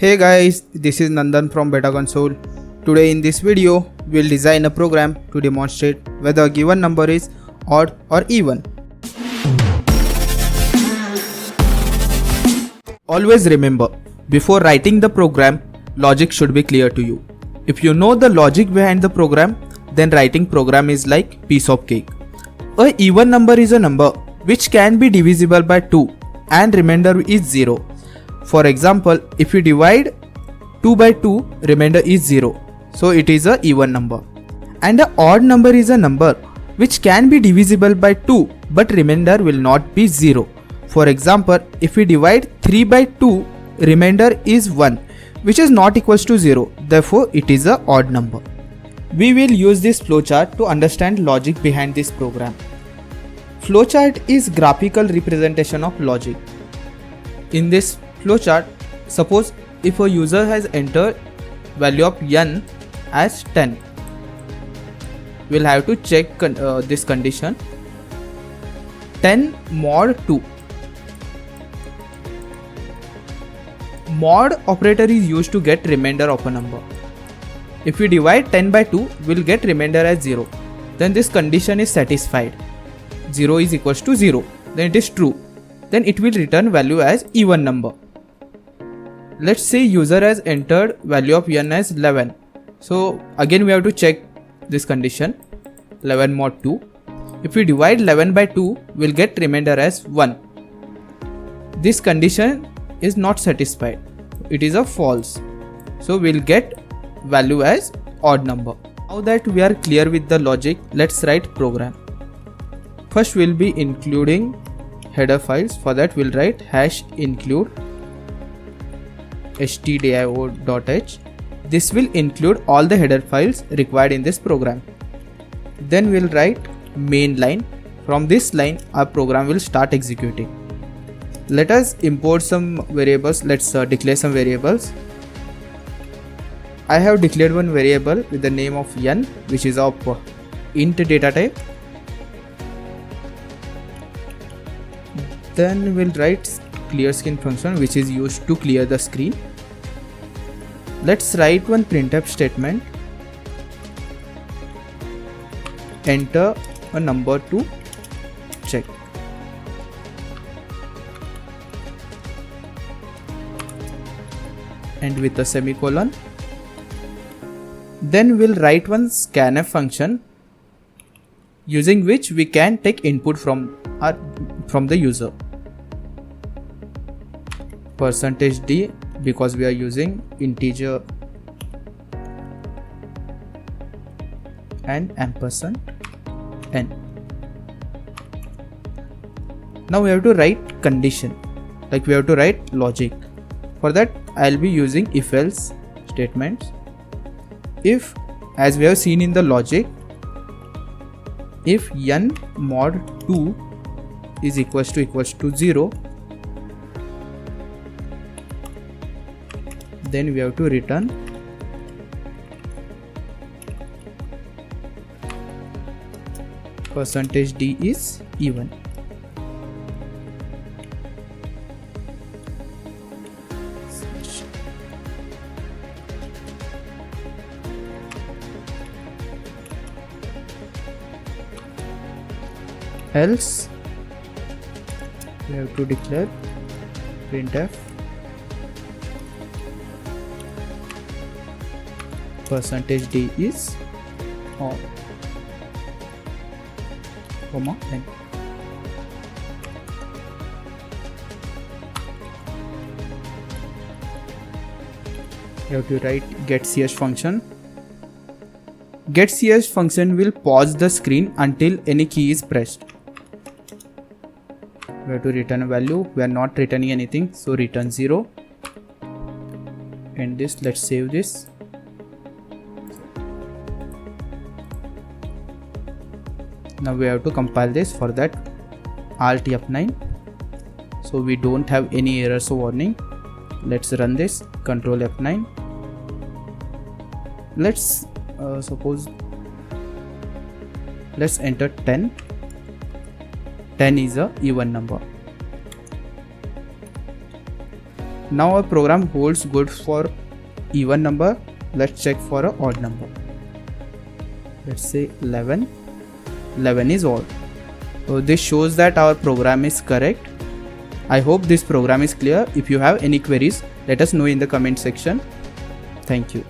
Hey guys, this is Nandan from Beta Console. Today in this video, we'll design a program to demonstrate whether a given number is odd or even. Always remember, before writing the program, logic should be clear to you. If you know the logic behind the program, then writing program is like piece of cake. A even number is a number which can be divisible by 2 and remainder is 0. For example, if you divide 2 by 2, remainder is 0. So it is a even number. And an odd number is a number which can be divisible by 2 but remainder will not be 0. For example, if we divide 3 by 2, remainder is 1 which is not equals to 0. Therefore, it is a odd number. We will use this flowchart to understand logic behind this program. Flowchart is graphical representation of logic. In this flowchart, suppose if a user has entered value of n as 10, we'll have to check this condition 10 mod 2. Mod operator is used to get remainder of a number. If we divide 10 by 2, we'll get remainder as 0. Then this condition is satisfied. 0 is equals to 0. Then it is true. Then it will return value as even number. Let's say user has entered value of n as 11. So again we have to check this condition 11 mod 2. If we divide 11 by 2, we'll get remainder as 1. This condition is not satisfied. It is a false. So we'll get value as odd number. Now that we are clear with the logic, let's write program. First we'll be including header files. For that we'll write hash include stdio.h. This will include all the header files required in this program. Then we'll write main line. From this line our program will start executing. Let us import some variables. Let's declare some variables. I have declared one variable with the name of n, which is of int data type. Then we'll write clear screen function, which is used to clear the screen. Let's write one printf statement. Enter a number to check. And with a semicolon. Then we'll write one scanf function using which we can take input from the user. %d, because we are using integer, and ampersand n. Now we have to write condition, like we have to write logic. For that I'll be using if else statements. If, as we have seen in the logic, if n mod 2 is equals to 0, then we have to return %d is even. Else we have to declare printf %d is odd, comma n. You have to write getCH function. GetCH function will pause the screen until any key is pressed. We have to return a value. We are not returning anything, so return 0. And this, let's save this. Now we have to compile this. For that Alt F9, so we don't have any errors or warning. Let's run this. Control F9. Let's suppose let's enter 10. 10 is a even number. Now our program holds good for even number. Let's check for an odd number. Let's say 11. 11 is odd. So this shows that our program is correct. I hope this program is clear. If you have any queries, let us know in the comment section. Thank you.